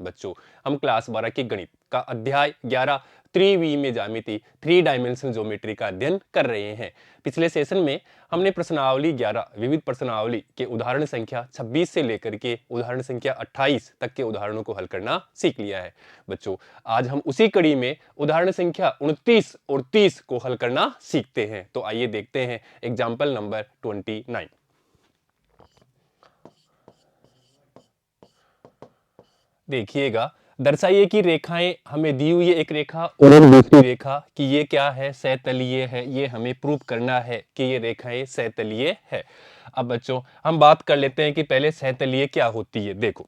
बच्चों हम क्लास 12 के गणित का अध्याय 11 त्रिविमीय ज्यामिति 3 डायमेंशनल ज्योमेट्री का अध्ययन कर रहे हैं। पिछले सेशन में हमने प्रश्नावली 11 विविध प्रश्नावली के उदाहरण संख्या 26 से लेकर के उदाहरण संख्या 28 तक के उदाहरणों को हल करना सीख लिया है। बच्चों आज हम उसी कड़ी में उदाहरण संख्या 29 और 30 को हल करना सीखते हैं। तो आइए देखते हैं एग्जाम्पल नंबर 29। देखिएगा, दर्शाइए कि रेखाएं हमें दी हुई है, एक रेखा और एक दूसरी रेखा कि ये क्या है, सहतलीय है। ये हमें प्रूव करना है कि ये रेखाएं सहतलीय है। अब बच्चों हम बात कर लेते हैं कि पहले सहतलीय क्या होती है। देखो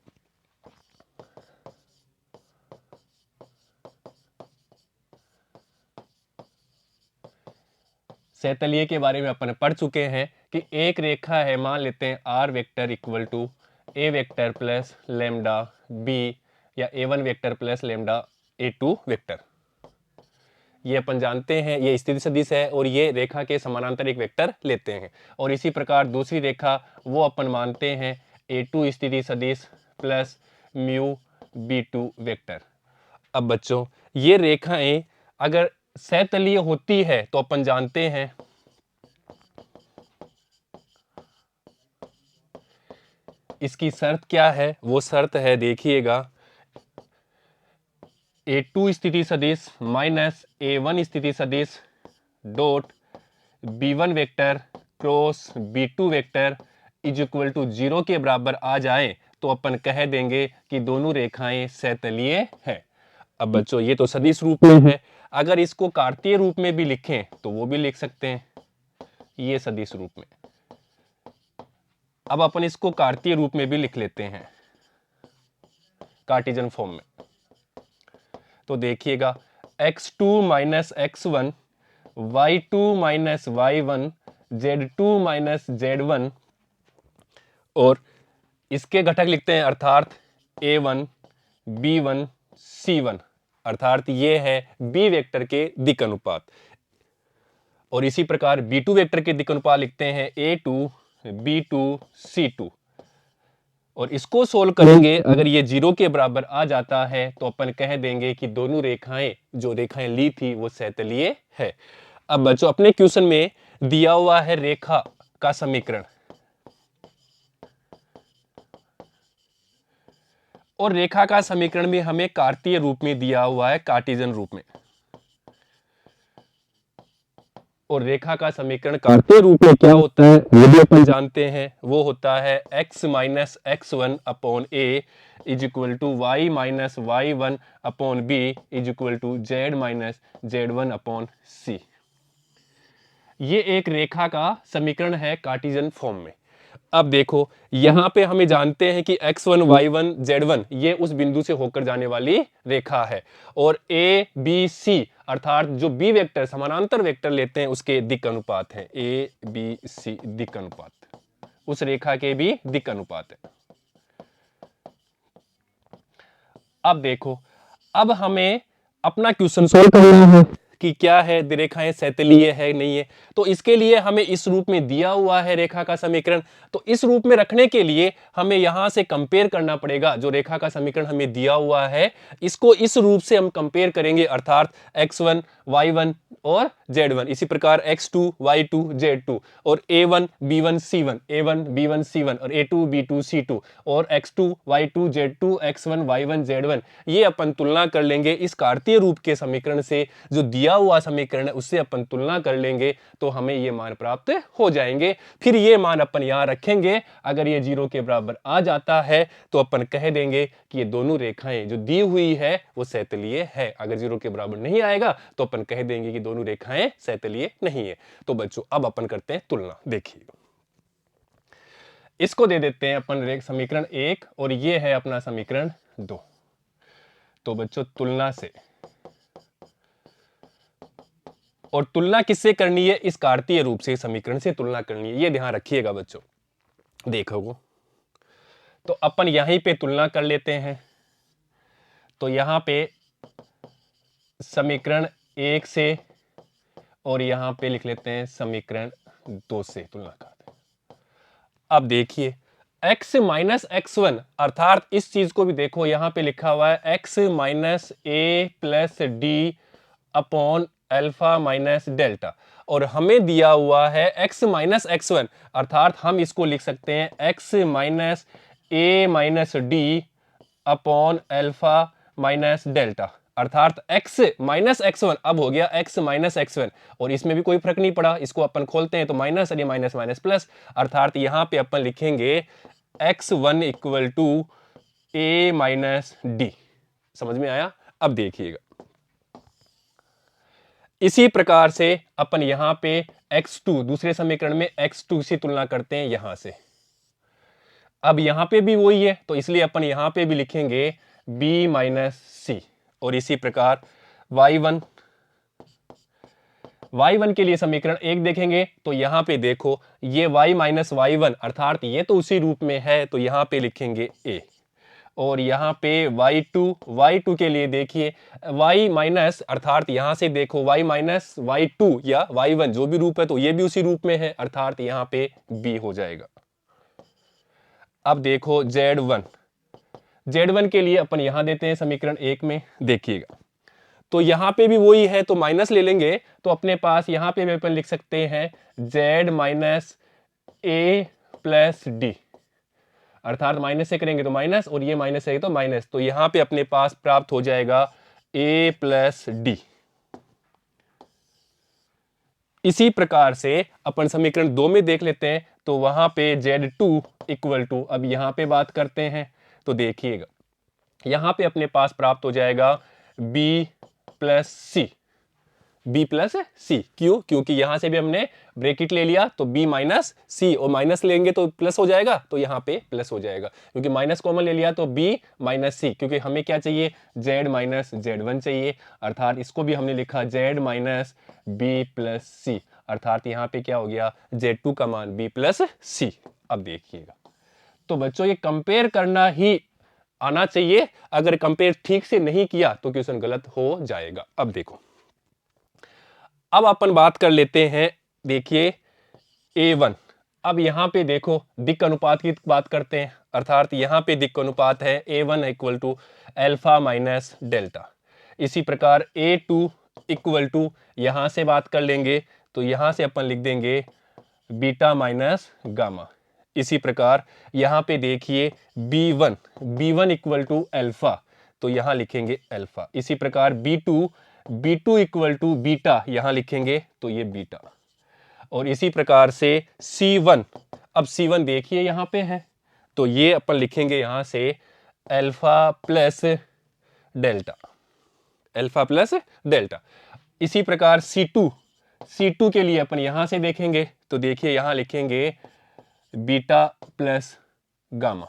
सहतलीय के बारे में अपन पढ़ चुके हैं कि एक रेखा है, मान लेते हैं R vector equal to A vector plus lambda B या ए1 वेक्टर प्लस लेमडा ए2 वेक्टर। ये अपन जानते हैं ये स्थिति सदिश है और ये रेखा के समानांतर एक वेक्टर लेते हैं। और इसी प्रकार दूसरी रेखा वो अपन मानते हैं a2 स्थिति सदिश प्लस म्यू b2 वेक्टर। अब बच्चों ये रेखाएं अगर सहतलीय होती है तो अपन जानते हैं इसकी शर्त क्या है। वो शर्त है, देखिएगा, a2 स्थिति सदिश माइनस a1 स्थिति सदिश dot b1 vector cross b2 vector is equal to 0 के बराबर आ जाए तो अपन कह देंगे कि दोनों रेखाएं सहतलीय है। अब बच्चों ये तो सदिश रूप में है, अगर इसको कार्तीय रूप में भी लिखें तो वो भी लिख सकते हैं, ये सदिश रूप में। अब अपन इसको कार्तीय रूप में भी लिख लेते हैं, कार्टेशियन फॉर्म में। तो देखिएगा x2 minus x1 y2 minus y1 z2 minus z1 और इसके घटक लिखते हैं अर्थात a1 b1 c1 अर्थात ये है b वेक्टर के दिक् अनुपात। और इसी प्रकार b2 वेक्टर के दिक् अनुपात लिखते हैं a2 b2 c2। और इसको सोल्व करेंगे, अगर ये 0 के बराबर आ जाता है तो अपन कह देंगे कि दोनों रेखाएं जो रेखाएं ली थी वो सहतलीय है। अब बच्चों अपने क्वेश्चन में दिया हुआ है रेखा का समीकरण और रेखा का समीकरण भी हमें कार्तीय रूप में दिया हुआ है, कार्टेशियन रूप में। और रेखा का समीकरण कार्तीय रूप में क्या होता है ये भी अपन जानते हैं, वो होता है x minus x1 upon a is equal to y minus y1 upon b is equal to z minus z1 upon c। ये एक रेखा का समीकरण है कार्टेशियन फॉर्म में। अब देखो यहां पे हमें जानते हैं कि x1 y1 z1 ये उस बिंदु से होकर जाने वाली रेखा है और a b c अर्थात जो b वेक्टर समानांतर वेक्टर लेते हैं उसके दिक् अनुपात है। a b c दिक् अनुपात उस रेखा के भी दिक् अनुपात है। अब देखो अब हमें अपना क्वेश्चन सोल्व करना है कि क्या है रेखाएं सहतलीय है नहीं है। तो इसके लिए हमें इस रूप में दिया हुआ है रेखा का समीकरण, तो इस रूप में रखने के लिए हमें यहां से कंपेयर करना पड़ेगा। जो रेखा का समीकरण हमें दिया हुआ है इसको इस रूप से हम कंपेयर करेंगे अर्थात x1 y1 और z1, इसी प्रकार x2 y2 z2 और a1 b1 c1 a1 b1 c1 और a2 b2 c2 और x2 y2 z2 x1 y1 z1 ये अपन तुलना कर लेंगे इस कार्तीय रूप के समीकरण से। जो दिया हुआ समीकरण है उससे अपन तुलना कर लेंगे तो हमें ये मान प्राप्त हो जाएंगे। फिर ये मान अपन यहां रखेंगे, अगर ये 0 के बराबर आ जाता है तो अपन कह देंगे कि ये दोनों रेखाएं जो दी हुई है वो सहतलीय है। अगर 0 के बराबर नहीं आएगा तो अपन कह देंगे कि दोनों रेखाएं सहतलीय नहीं है। तो बच्चों अब अपन करते हैं तुलना। देखिए इसको दे देते हैं अपन समीकरण 1 और ये है अपना समीकरण 2। तो बच्चों तुलना से, और तुलना किससे करनी है, इस कार्तीय रूप से समीकरण से तुलना करनी है, ये ध्यान रखिएगा बच्चों। देखो तो अपन यहीं पे तुलना कर लेते हैं। तो यहां पे समीकरण 1 से और यहां पे लिख लेते हैं समीकरण 2 से तुलना करते हैं। अब देखिए x माइनस एक्स वन, अर्थात इस चीज को भी देखो, यहां पे लिखा हुआ है x minus A plus D upon alpha minus delta, और हमें दिया हुआ है x माइनस एक्स वन, अर्थात हम इसको लिख सकते हैं x minus A minus D upon alpha minus delta, अर्थात x माइनस एक्स वन अब हो गया x माइनस एक्स वन, और इसमें भी कोई फर्क नहीं पड़ा, इसको अपन खोलते हैं तो माइनस और ये माइनस माइनस प्लस, अर्थात यहां पे अपन लिखेंगे x one equal to A minus D. समझ में आया? अब देखिएगा, इसी प्रकार से अपन यहां पे x2 दूसरे समीकरण में x2 से तुलना करते हैं यहां से। अब यहां पे भी वही है, तो इसलिए अपन यहां पे भी लिखेंगे b माइनस सी, और इसी प्रकार y1 के लिए समीकरण एक देखेंगे तो यहां पे देखो ये y माइनस वाई वन, अर्थात ये तो उसी रूप में है, तो यहां पे लिखेंगे a, और यहां पे y2 के लिए देखिए y माइनस, अर्थात यहां से देखो y माइनस y2 या y1 जो भी रूप है तो ये भी उसी रूप में है, अर्थात यहां पे b हो जाएगा। अब देखो z1 के लिए अपन यहां देते हैं समीकरण एक में, देखिएगा तो यहां पे भी वही है, तो माइनस ले लेंगे तो अपने पास यहां पे भी अपन लिख सकते हैं z minus A plus D, अर्थात माइनस से करेंगे तो माइनस और ये माइनस है तो माइनस, तो यहां पे अपने पास प्राप्त हो जाएगा a प्लस डी। इसी प्रकार से अपन समीकरण दो में देख लेते हैं, तो वहां पे z2 इक्वल टू, अब यहां पे बात करते हैं तो देखिएगा यहां पे अपने पास प्राप्त हो जाएगा b प्लस सी, b प्लस सी, क्यों? क्योंकि यहां से भी हमने ब्रैकेट ले लिया तो b माइनस सी, और माइनस लेंगे तो प्लस हो जाएगा, तो यहां पे प्लस हो जाएगा, क्योंकि माइनस कॉमन ले लिया तो b माइनस सी, क्योंकि हमें क्या चाहिए z माइनस z1 चाहिए, अर्थात इसको भी हमने लिखा z माइनस b प्लस सी, अर्थात यहां पे क्या हो गया z2 का मान b प्लस सी। अब देखिएगा, तो बच्चों ये कंपेयर करना ही आना चाहिए, अगर कंपेयर ठीक से नहीं किया तो क्वेश्चन गलत हो जाएगा। अब देखो, अब अपन बात कर लेते हैं, देखिए a1, अब यहां पे देखो दिक् अनुपात की बात करते हैं, अर्थात यहां पे दिक् अनुपात है a1 equal to alpha minus delta, इसी प्रकार a2 इक्वल टू, यहां से बात कर लेंगे तो यहां से अपन लिख देंगे बीटा माइनस गामा, इसी प्रकार यहां पे देखिए b1 इक्वल टू अल्फा, तो यहां लिखेंगे अल्फा, इसी प्रकार b2 इक्वल टू बीटा, यहां लिखेंगे तो ये बीटा, और इसी प्रकार से c1, अब c1 देखिए यहां पे है तो ये अपन लिखेंगे यहां से alpha plus delta, alpha plus delta, इसी प्रकार c2 के लिए अपन यहां से देखेंगे तो देखिए यहां लिखेंगे बीटा प्लस गामा।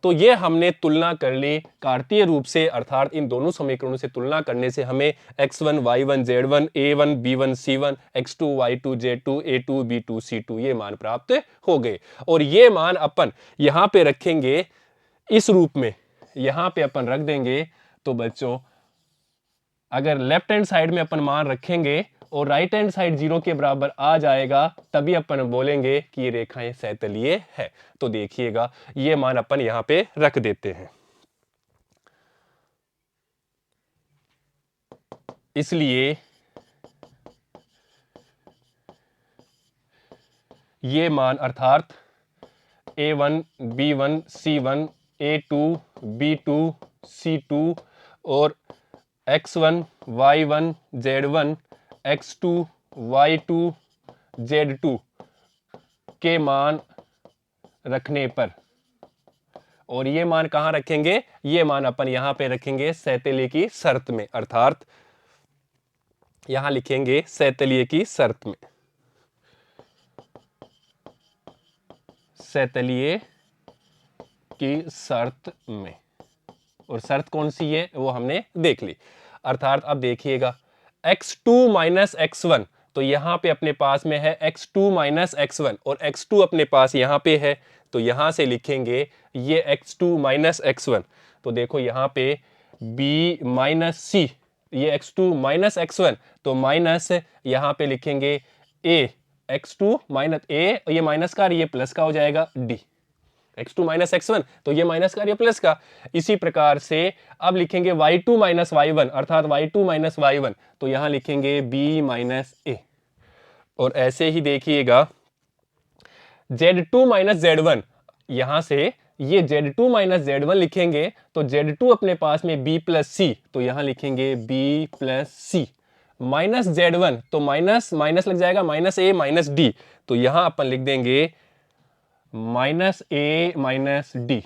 तो ये हमने तुलना कर ली कार्तीय रूप से, अर्थात इन दोनों समीकरणों से तुलना करने से हमें x1 y1 z1 a1 b1 c1 x2 y2 z2 a2 b2 c2 ये मान प्राप्त हो गए, और ये मान अपन यहां पे रखेंगे इस रूप में, यहां पे अपन रख देंगे, तो बच्चों अगर लेफ्ट हैंड साइड में अपन मान रखेंगे और राइट हैंड साइड 0 के बराबर आ जाएगा, तभी अपन बोलेंगे कि ये रेखाएं सहतलीय है। तो देखिएगा ये मान अपन यहां पे रख देते हैं, इसलिए ये मान अर्थात a1 b1 c1 a2 b2 c2 और x1 y1 z1 x2 y2 z2 के मान रखने पर, और ये मान कहां रखेंगे, ये मान अपन यहां पे रखेंगे सहतलीय की शर्त में, अर्थात यहां लिखेंगे सहतलीय की शर्त में, सहतलीय की शर्त में, और शर्त कौन सी है वो हमने देख ली, अर्थात अब देखिएगा x2 माइनस x1, तो यहां पे अपने पास में है x2 माइनस x1, और x2 अपने पास यहां पे है, तो यहां से लिखेंगे ये x2 माइनस x1, तो देखो यहां पे b माइनस सी, ये x2 माइनस x1, तो माइनस यहां पे लिखेंगे a, x2 माइनस a, ये माइनस का और ये प्लस का हो जाएगा d, x2 माइनस x1, तो ये माइनस का और ये प्लस का। इसी प्रकार से अब लिखेंगे y2 माइनस y1 अर्थात y2 माइनस y1, तो यहां लिखेंगे b माइनस a। और ऐसे ही देखिएगा z2 माइनस z1, यहां से ये z2 माइनस z1 लिखेंगे तो z2 अपने पास में b प्लस सी, तो यहां लिखेंगे b plus C minus z1, तो माइनस माइनस लग जाएगा, माइनस a माइनस d, तो यहां अपन लिख देंगे माइनस a माइनस d।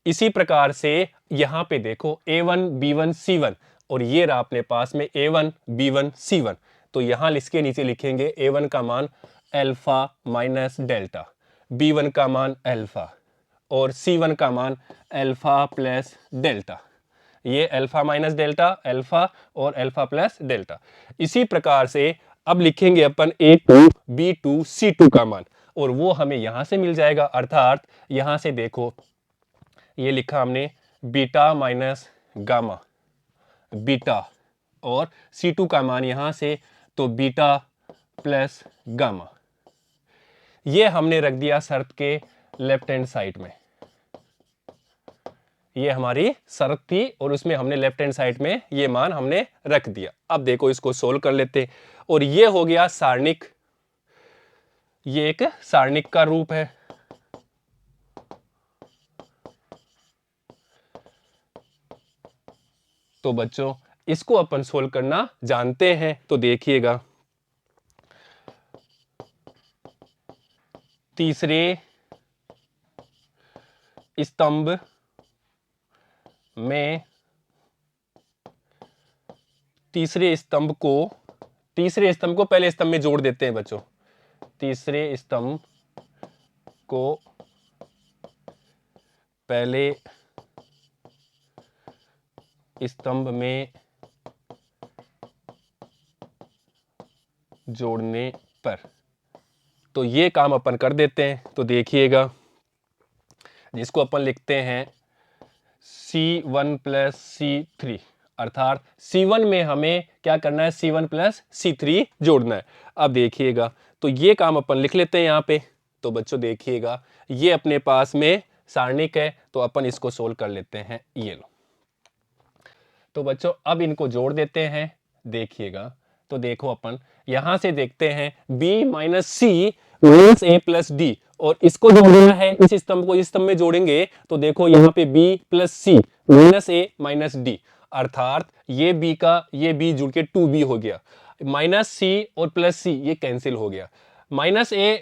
इसी प्रकार से यहां पे देखो a1 b1 c1, और ये रहा अपने पास में a1 b1 c1, तो यहां इसके नीचे लिखेंगे a1 का मान अल्फा माइनस डेल्टा, b1 का मान अल्फा और c1 का मान अल्फा प्लस डेल्टा। ये अल्फा माइनस डेल्टा, अल्फा और अल्फा प्लस डेल्टा। इसी प्रकार से अब लिखेंगे अपन a2 b2 c2 का मान, और वो हमें यहां से मिल जाएगा, अर्थात यहां से देखो ये लिखा हमने बीटा माइनस गामा, बीटा, और C2 का मान यहां से तो बीटा प्लस गामा। ये हमने रख दिया शर्त के लेफ्ट हैंड साइड में, ये हमारी शर्त थी और उसमें हमने लेफ्ट हैंड साइड में ये मान हमने रख दिया। अब देखो इसको सोल्व कर लेते, और ये हो गया सारणिक, ये एक सारणिक का रूप है। तो बच्चों इसको अपन सोल्व करना जानते हैं, तो देखिएगा तीसरे स्तंभ में तीसरे स्तंभ को पहले स्तंभ में जोड़ देते हैं बच्चों, तीसरे स्तंभ को पहले स्तंभ में जोड़ने पर, तो ये काम अपन कर देते हैं। तो देखिएगा जिसको अपन लिखते हैं C1 प्लस C3, अर्थात C1 में हमें क्या करना है, C1 प्लस C3 जोड़ना है। अब देखिएगा तो ये काम अपन लिख लेते हैं यहाँ पे। तो बच्चों देखिएगा ये अपने पास में सारणिक है, तो अपन इसको सोल्व कर लेते हैं। ये लो, तो बच्चों अब इनको जोड़ देते हैं। देखिएगा तो देखो अपन यहां से देखते हैं b minus C minus A plus D, और इसको जोड़ना है, इस स्तंभ को इस स्तंभ में जोड़ेंगे तो देखो यहाँ पे b plus C minus A minus D, अर्थात ये b का ये b जुड़ के 2b हो गया, माइनस सी और प्लस सी ये कैंसिल हो गया, माइनस ए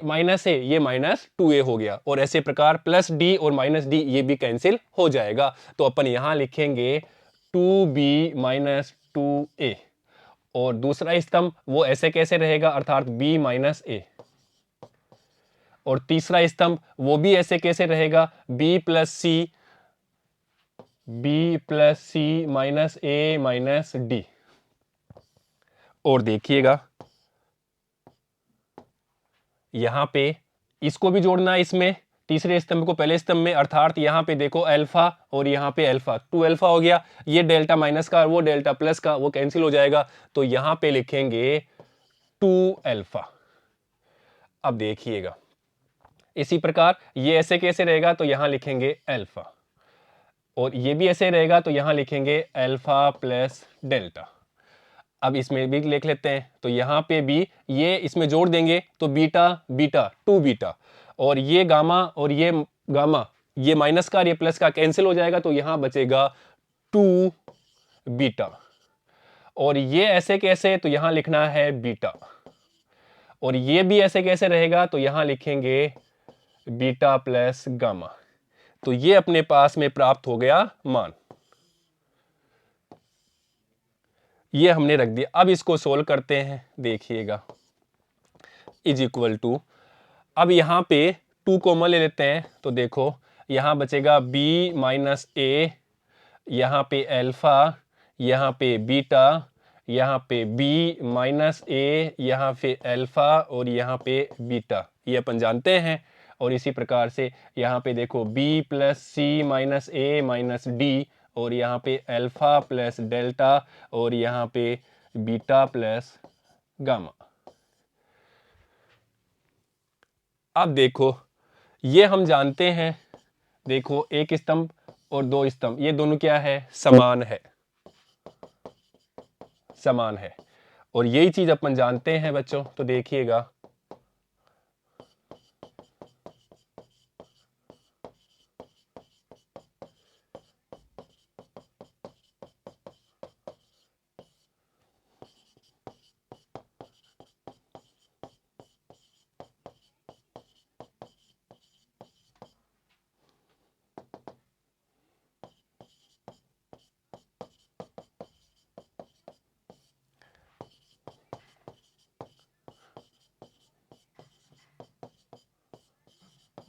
ये माइनस 2a हो गया, और ऐसे प्रकार प्लस डी और माइनस डी ये भी कैंसिल हो जाएगा। तो अपन यहां लिखेंगे 2b माइनस 2a, और दूसरा स्तंभ वो ऐसे कैसे रहेगा, अर्थात b माइनस a, और तीसरा स्तंभ वो भी ऐसे कैसे रहेगा, b plus C minus a minus d। और देखिएगा यहां पे इसको भी जोड़ना है, इसमें तीसरे स्तंभ को पहले स्तंभ में, अर्थात यहां पे देखो अल्फा और यहां पे अल्फा, 2 अल्फा हो गया, ये डेल्टा माइनस का और वो डेल्टा प्लस का वो कैंसिल हो जाएगा, तो यहां पे लिखेंगे 2 अल्फा। अब देखिएगा इसी प्रकार ये ऐसे कैसे रहेगा, तो यहां लिखेंगे अल्फा, और ये भी ऐसे रहेगा तो यहां लिखेंगे अल्फा प्लस डेल्टा। अब इसमें भी लिख लेते हैं, तो यहां पे भी ये इसमें जोड़ देंगे तो बीटा बीटा 2 बीटा, और ये गामा और ये गामा, ये माइनस का और ये प्लस का कैंसिल हो जाएगा, तो यहां बचेगा 2 बीटा, और ये ऐसे कैसे, तो यहां लिखना है बीटा, और ये भी ऐसे कैसे रहेगा, तो यहां लिखेंगे बीटा प्लस गामा। तो ये अपने पास में प्राप्त हो गया मान, ये हमने रख दिया। अब इसको सोल्व करते हैं, देखिएगा इज इक्वल टू, अब यहां पे 2 कॉमन ले लेते हैं, तो देखो यहां बचेगा b माइनस ए, यहां पे अल्फा, यहां पे बीटा, यहां पे b माइनस ए, यहां पे अल्फा और यहां पे बीटा, ये अपन जानते हैं। और इसी प्रकार से यहां पे देखो b plus C minus A minus D, और यहाँ पे अल्फा प्लस डेल्टा, और यहाँ पे बीटा प्लस गामा। अब देखो ये हम जानते हैं, देखो एक स्तंभ और दो स्तंभ ये दोनों क्या है, समान है, समान है। और यही चीज अपन जानते हैं बच्चों, तो देखिएगा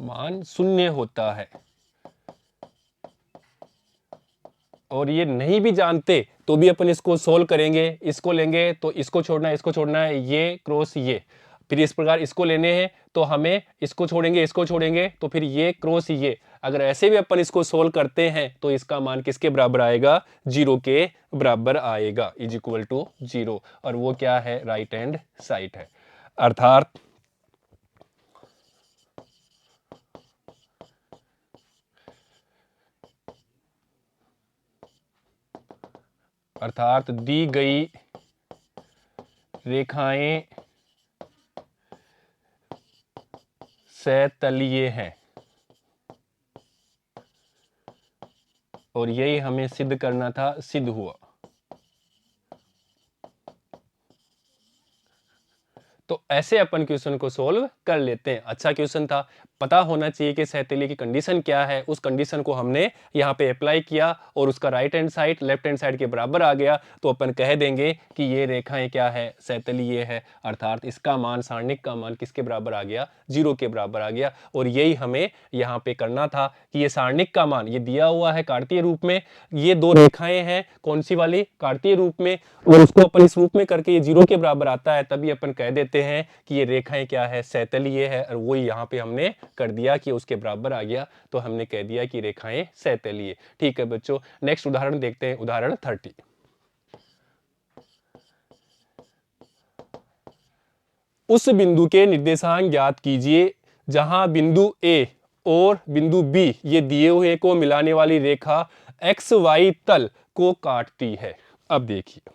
मान शून्य होता है। और ये नहीं भी जानते तो भी अपन इसको सोल्व करेंगे, इसको लेंगे तो इसको छोड़ना है, इसको छोड़ना है, ये क्रॉस ये, फिर इस प्रकार इसको लेने हैं तो हमें इसको छोड़ेंगे, इसको छोड़ेंगे तो फिर ये क्रॉस ये। अगर ऐसे भी अपन इसको सोल्व करते हैं तो इसका मान किसके बराबर आएगा, 0 के बराबर आएगा, इज इक्वल टू 0। और वो क्या है, राइट हैंड साइड है। अर्थात दी गई रेखाएं सतलीय हैं, और यही हमें सिद्ध करना था, सिद्ध हुआ। तो ऐसे अपन क्वेश्चन को सोल्व कर लेते हैं। अच्छा क्वेश्चन था, पता होना चाहिए कि सतह की कंडीशन क्या है, उस कंडीशन को हमने यहाँ पे अप्लाई किया और उसका right hand side left hand side के बराबर आ गया, तो अपन कह देंगे कि ये रेखाएं क्या है, सतलीय है। अर्थात इसका मान, सारणिक का मान किसके बराबर आ गया, 0 के बराबर आ गया। और यही हमें यहाँ पे करना था कि ये सारणिक का मान ये दिया हुआ है कार्तीय रूप में, ये दो रेखाएं हैं, कौन सी वाली, कार्तीय रूप में, और उसको अपन इस रूप में करके ये 0 के बराबर आता है, तभी अपन कह देते हैं कि ये रेखाएं क्या है, सतलीय है। और वही यहाँ पे हमने कर दिया कि उसके बराबर आ गया, तो हमने कह दिया कि रेखाएं सतलीय। ठीक है बच्चों, नेक्स्ट उदाहरण देखते हैं, उदाहरण 30। उस बिंदु के निर्देशांक ज्ञात कीजिए जहां बिंदु ए और बिंदु बी ये दिए हुए को मिलाने वाली रेखा एक्स वाई तल को काटती है। अब देखिए,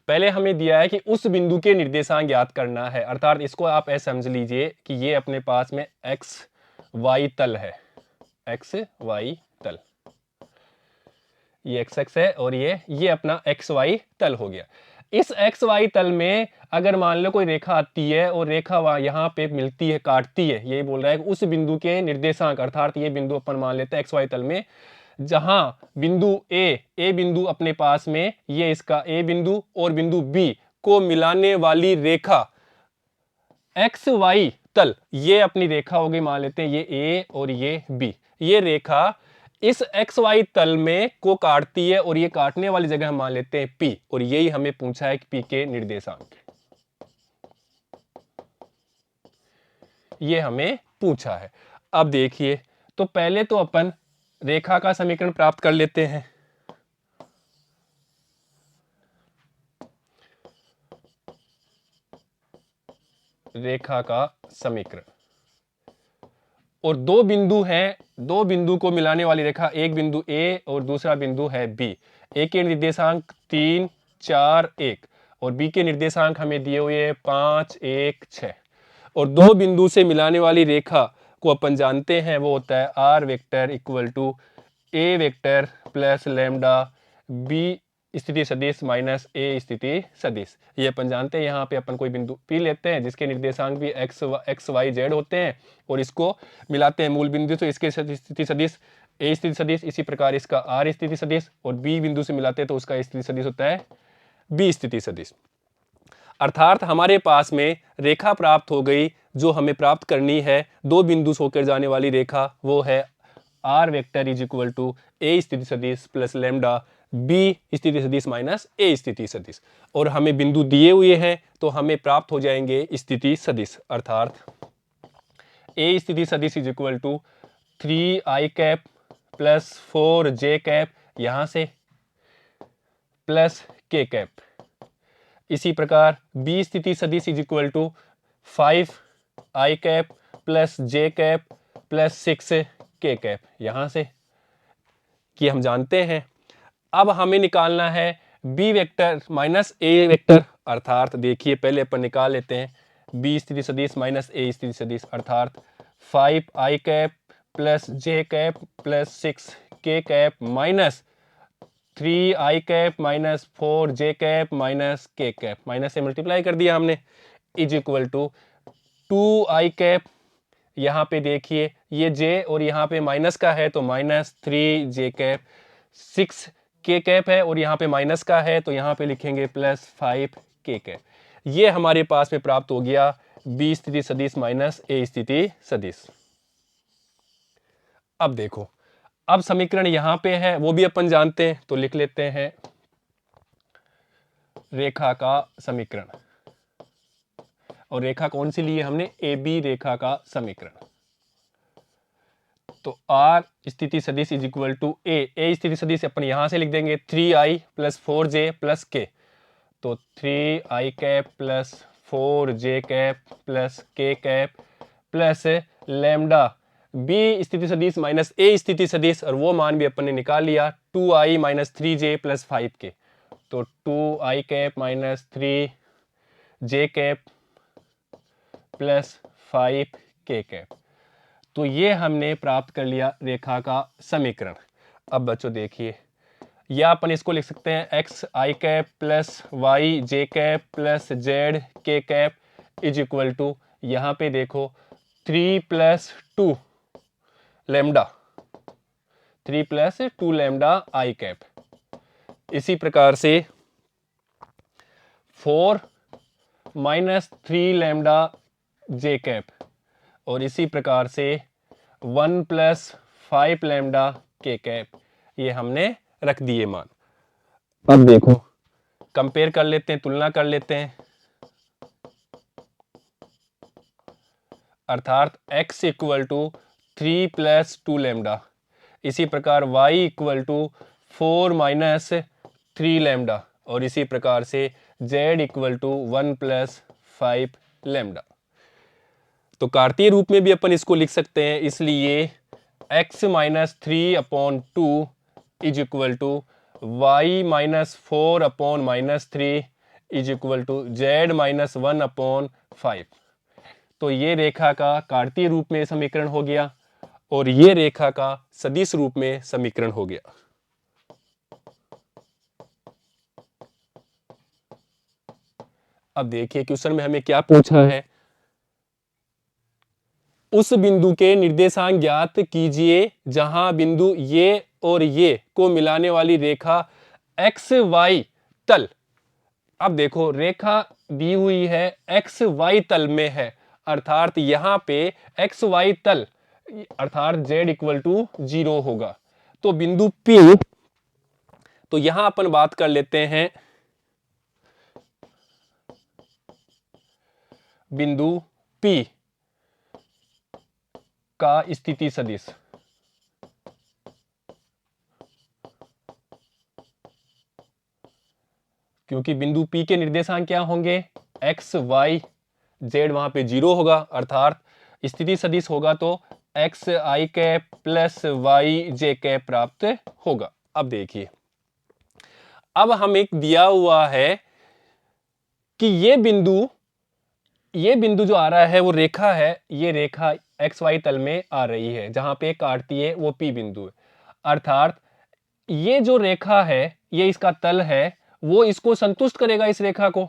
पहले हमें दिया है कि उस बिंदु के निर्देशांक ज्ञात करना है, अर्थात इसको आप ऐसे समझ लीजिए कि ये अपने पास में एक्स वाई तल है, एक्स वाई तल, ये एक्स एक्स है और ये अपना एक्स वाई तल हो गया। इस एक्स वाई तल में अगर मान लो कोई रेखा आती है और रेखा यहाँ पे मिलती है, काटती है, यही बोल रहा है कि उस बिंदु के निर्देशांक, अर्थात ये बिंदु अपन मान लेते हैं एक्स वाई तल में, जहां बिंदु ए बिंदु अपने पास में, ये इसका ए बिंदु और बिंदु बी को मिलाने वाली रेखा एक्स वाई तल, ये अपनी रेखा होगी, मान लेते हैं ये ए और ये बी, ये रेखा इस एक्स वाई तल में को काटती है, और ये काटने वाली जगह हम मान लेते हैं पी, और यही हमें पूछा है कि पी के निर्देशांक, ये हमें पूछा है। अब देखिए, तो पहले तो अपन रेखा का समीकरण प्राप्त कर लेते हैं। रेखा का समीकरण, और दो बिंदु हैं, दो बिंदु को मिलाने वाली रेखा, एक बिंदु ए और दूसरा बिंदु है बी। ए के निर्देशांक 3 4 1 और बी के निर्देशांक हमें दिए हुए 5 1 6। और दो बिंदु से मिलाने वाली रेखा को अपन जानते हैं, वो होता है R vector equal to A vector plus lambda B स्थिति सदिश माइनस ए स्थिति सदिश। ये अपन जानते हैं। यहाँ पे अपन कोई बिंदु पी लेते हैं जिसके निर्देशांक भी एक्स वाई जेड होते हैं, और इसको मिलाते हैं मूल बिंदु से, इसके स्थिति सदिश ए स्थिति सदिश, इसी प्रकार इसका आर स्थिति सदिश, और बी बिंदु से मिलाते हैं तो उसका स्थिति सदिश होता है बी स्थिति सदिश। अर्थात हमारे पास में रेखा प्राप्त हो गई, जो हमें प्राप्त करनी है, दो बिंदु से होकर जाने वाली रेखा, वो है R vector is equal to A स्थिति सदिश प्लस लैम्डा बी स्थिति सदिश माइनस ए स्थिति सदिश। और हमें बिंदु दिए हुए हैं तो हमें प्राप्त हो जाएंगे स्थिति सदिश, अर्थात ए स्थिति सदिश is equal to 3i cap plus 4j cap यहां से प्लस k कैप। इसी प्रकार बी स्थिति सदिश is equal to 5i cap plus J cap plus 6 K cap, यहां से कि हम जानते हैं। अब हमें निकालना है B vector minus A vector, अर्थात देखिए पहले अपन निकाल लेते हैं बी स्थिति सदिश माइनस ए स्थिति सदिश, अर्थात 5 I cap plus J cap plus 6 K cap minus 3 I cap minus 4 J cap minus K cap, minus से मल्टीप्लाई कर दिया हमने, is equal to 2 I cap, यहाँ पे देखिए ये जे और यहाँ पे माइनस का है तो माइनस 3 जे कैप, 6 के कैप है और यहाँ पे माइनस का है तो यहाँ पे लिखेंगे प्लस 5 के कैप। ये हमारे पास में प्राप्त हो गया बी स्थिति सदिश माइनस ए स्थिति सदिश। अब देखो, अब समीकरण यहां पे है वो भी अपन जानते हैं, तो लिख लेते हैं रेखा का समीकरण, और रेखा कौन सी ली है हमने, ए बी रेखा का समीकरण। तो आर स्थिति सदिश इज इक्वल टू ए स्थिति सदिश अपन यहां से लिख देंगे 3i प्लस 4j प्लस के, तो 3i cap plus 4j cap plus के कैप प्लस लैम्डा बी स्थिति सदिश माइनस ए स्थिति सदिश, और वो मान भी अपन ने निकाल लिया 2i माइनस 3j प्लस 5 के, तो 2i cap minus 3j cap plus 5 के कैप। तो ये हमने प्राप्त कर लिया रेखा का समीकरण। अब बच्चों देखिए, या अपन इसको लिख सकते हैं x I cap plus Y J cap plus Z के कैप इज इक्वल टू, यहाँ पे देखो 3 प्लस 2 लैम्डा, 3 प्लस 2 लैम्डा आई कैप, इसी प्रकार से 4 माइनस 3 लैम्डा जे कैप, और इसी प्रकार से 1 प्लस 5 लैम्डा के कैप, ये हमने रख दिए मान। अब देखो कंपेयर कर लेते हैं, तुलना कर लेते हैं, अर्थात x equal to 3 plus 2 lambda, इसी प्रकार y equal to 4 minus 3 lambda, और इसी प्रकार से z equal to 1 plus 5 lambda. तो कार्तीय रूप में भी अपन इसको लिख सकते हैं, इसलिए x minus 3 upon 2 is equal to Y minus 4 upon minus 3 is equal to z minus 1 upon 5। तो ये रेखा का कार्तीय रूप में समीकरण हो गया और ये रेखा का सदिश रूप में समीकरण हो गया। अब देखिए क्वेश्चन में हमें क्या पूछा है, उस बिंदु के निर्देशांक ज्ञात कीजिए जहां बिंदु ये और ये को मिलाने वाली रेखा एक्स वाई तल। अब देखो रेखा दी हुई है एक्स वाई तल में है, अर्थात यहां पे एक्स वाई तल अर्थात z इक्वल टू 0 होगा। तो बिंदु P, तो यहां अपन बात कर लेते हैं बिंदु P का स्थिति सदिश, क्योंकि बिंदु P के निर्देशांक क्या होंगे, x y z, वहां पे 0 होगा, अर्थात स्थिति सदिश होगा तो x I cap plus Y J cap प्राप्त होगा। अब देखिए, अब हम एक दिया हुआ है कि ये बिंदु जो आ रहा है वो रेखा है, ये रेखा एक्स वाई तल में आ रही है, जहां पे काटती है वो P बिंदु है, अर्थात ये जो रेखा है ये इसका तल है, वो इसको संतुष्ट करेगा इस रेखा को।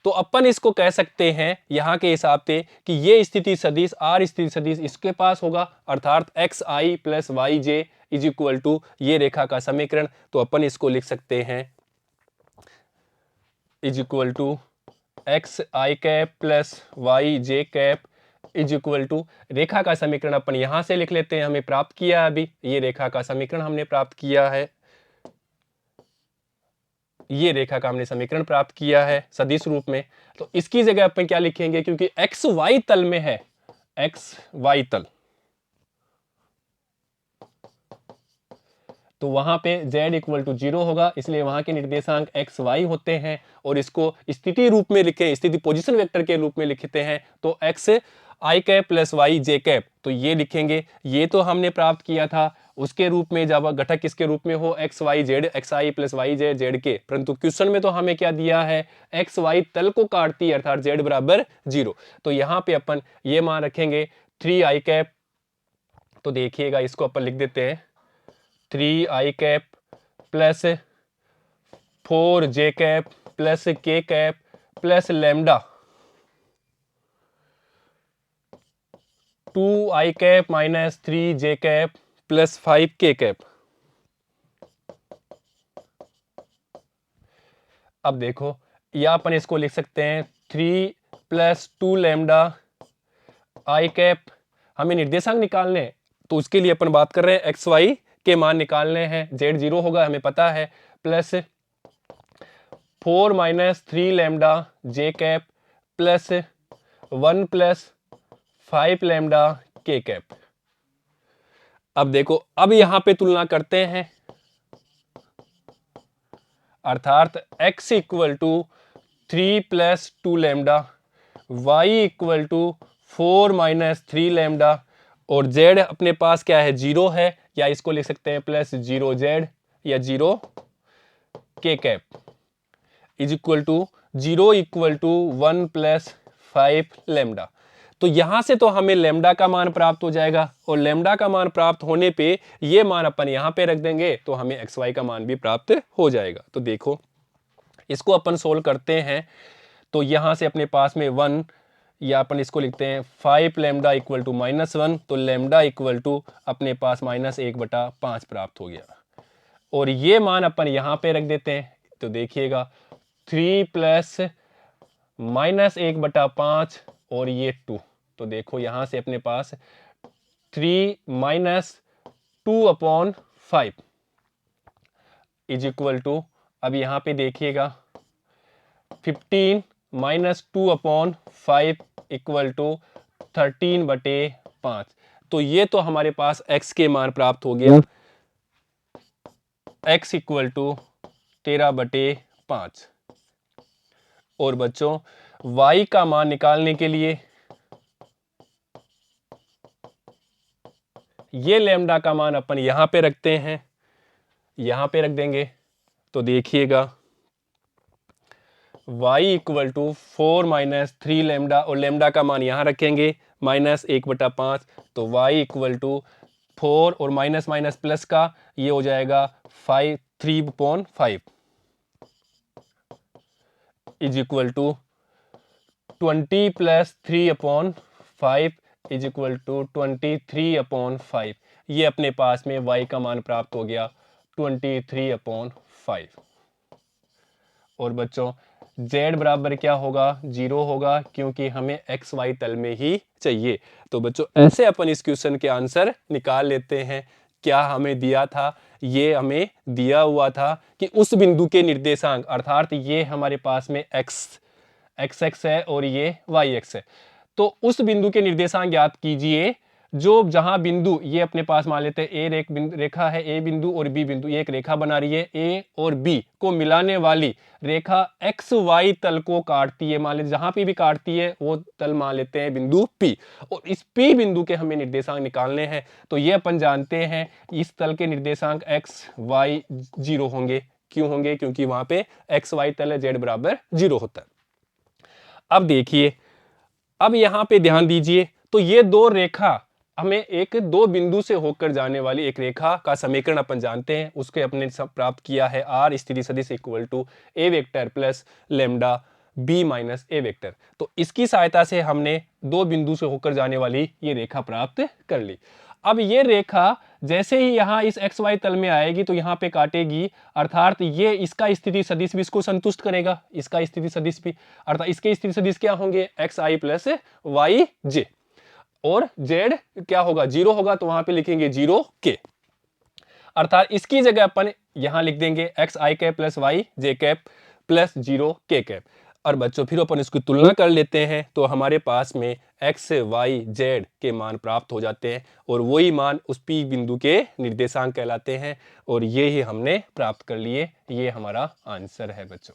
तो अपन इसको कह सकते हैं यहां के हिसाब से कि ये स्थिति सदिश आर स्थिति सदिश इसके पास होगा, अर्थात X I plus Y J is equal to ये रेखा का समीकरण। तो अपन इसको लिख सकते हैं is equal to X I cap plus Y J cap is equal to, रेखा का समीकरण अपन यहां से लिख लेते हैं, हमें प्राप्त किया अभी, ये रेखा का समीकरण हमने प्राप्त किया है, ये रेखा का हमने समीकरण प्राप्त किया है सदिश रूप में। तो इसकी जगह अपन क्या लिखेंगे, क्योंकि एक्स वाई तल में है, एक्स वाई तल, तो वहां पे z इक्वल टू 0 होगा, इसलिए वहां के निर्देशांक एक्स वाई होते हैं, और इसको स्थिति रूप में लिखें, स्थिति पोजीशन वेक्टर के रूप में लिखते हैं तो x आई cap plus Y J cap, तो ये लिखेंगे, ये तो हमने प्राप्त किया था उसके रूप में जब घटक किसके रूप में हो x Y Z, x I plus Y Z Z के, परंतु क्वेश्चन में तो हमें क्या दिया है एक्स वाई तल को काटती है अर्थात जेड बराबर 0। तो यहाँ पे अपन ये मान रखेंगे 3 आई कैप, तो देखिएगा इसको अपन लिख देते हैं 3 I cap plus 4 J cap plus के cap plus lambda 2 I cap minus 3 J cap plus 5 के कैप। अब देखो या अपन इसको लिख सकते हैं 3 प्लस 2 लेमडा आई कैप, हमें निर्देशांक निकालने हैं तो उसके लिए अपन बात कर रहे हैं एक्स वाई के मान निकालने हैं, जेड 0 होगा हमें पता है, प्लस 4 माइनस 3 लेमडा जे कैप प्लस 1 प्लस 5 लेमडा के कैप। अब देखो अब यहां पे तुलना करते हैं, अर्थात x equal to 3 plus 2 lambda, Y equal to 4 minus 3 lambda, और z अपने पास क्या है 0 है, या इसको लिख सकते हैं प्लस 0 जेड या 0 के cap is equal to 0 equal to 1 plus 5 lambda. तो यहां से तो हमें लेमडा का मान प्राप्त हो जाएगा, और लेमडा का मान प्राप्त होने पे ये मान अपन यहां पे रख देंगे तो हमें एक्स वाई का मान भी प्राप्त हो जाएगा। तो देखो इसको अपन सोल्व करते हैं, तो यहां से अपने पास में 1, या अपन इसको लिखते हैं 5 लेमडा इक्वल टू -1, तो लेमडा इक्वल टू अपने पास -1/5 प्राप्त हो गया, और ये मान अपन यहां पे रख देते हैं। तो देखिएगा 3 प्लस -1/5 और ये 2, तो देखो यहां से अपने पास 3 माइनस 2/5 इज इक्वल टू, अब यहां पे देखिएगा 15 माइनस 2/5 इक्वल टू 13/5। तो ये तो हमारे पास x के मान प्राप्त हो गया, x इक्वल टू 13/5। और बच्चों y का मान निकालने के लिए ये लेमडा का मान अपन यहां पे रखते हैं, यहां पे रख देंगे, तो देखिएगा y equal to 4 minus 3 lambda, और लेमडा का मान यहां रखेंगे -1/5, तो y इक्वल टू 4 और माइनस माइनस प्लस का ये हो जाएगा 3/5 is equal to 20 plus 3/5 is equal to 23/5। ये अपने पास में y का मान प्राप्त हो गया 23/5। और बच्चों z बराबर क्या होगा 0 होगा, क्योंकि हमें एक्स वाई तल में ही चाहिए। तो बच्चों ऐसे अपन इस क्वेश्चन के आंसर निकाल लेते हैं। क्या हमें दिया था, ये हमें दिया हुआ था कि उस बिंदु के निर्देशांक, अर्थात ये हमारे पास में एक्स एक्स है और ये वाई एक्स है, तो उस बिंदु के निर्देशांक ज्ञात कीजिए जो जहां बिंदु ये अपने पास मान लेते हैं ए रेखा है, ए बिंदु और बी बिंदु, ये एक रेखा बना रही है, ए और बी को मिलाने वाली रेखा एक्स वाई तल को काटती है, मान लेते जहां पे भी काटती है वो तल मान लेते हैं बिंदु पी, और इस पी बिंदु के हमें निर्देशांक निकालने हैं। तो ये अपन जानते हैं इस तल के निर्देशांक एक्स वाई 0 होंगे। क्यों होंगे? क्योंकि वहां पे एक्स वाई तल है, जेड बराबर 0 होता है। अब देखिए, अब यहां पे ध्यान दीजिए, तो ये दो रेखा हमें एक दो बिंदु से होकर जाने वाली एक रेखा का समीकरण अपन जानते हैं, उसके अपने प्राप्त किया है आर स्थिति सदिश equal to A vector plus lambda B minus A vector. तो इसकी सहायता से हमने दो बिंदु से होकर जाने वाली ये रेखा प्राप्त कर ली। अब ये रेखा जैसे ही यहां इस एक्स वाई तल में आएगी तो यहां पे काटेगी, अर्थात ये इसका स्थिति सदिश भी इसको संतुष्ट करेगा, इसका स्थिति सदिश भी, अर्थात इसके स्थिति सदिश क्या होंगे एक्स आई प्लस वाई जे, और जेड क्या होगा 0 होगा, तो वहां पे लिखेंगे 0 के, अर्थात इसकी जगह अपन यहां लिख देंगे x I cap plus Y J cap plus 0 के कैप। और बच्चों फिर अपन इसकी तुलना कर लेते हैं, तो हमारे पास में एक्स वाई जेड के मान प्राप्त हो जाते हैं, और वही मान उस पी बिंदु के निर्देशांक कहलाते हैं, और ये ही हमने प्राप्त कर लिए, ये हमारा आंसर है बच्चों।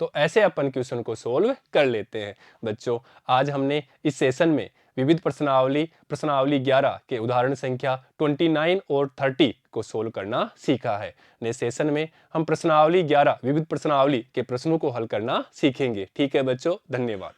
तो ऐसे अपन क्वेश्चन को सोल्व कर लेते हैं। बच्चों आज हमने इस सेशन में विविध प्रश्नावली प्रश्नावली 11 के उदाहरण संख्या 29 और 30 को सोल्व करना सीखा है। नेक्स्ट सेशन में हम प्रश्नावली 11 विविध प्रश्नावली के प्रश्नों को हल करना सीखेंगे। ठीक है बच्चों, धन्यवाद।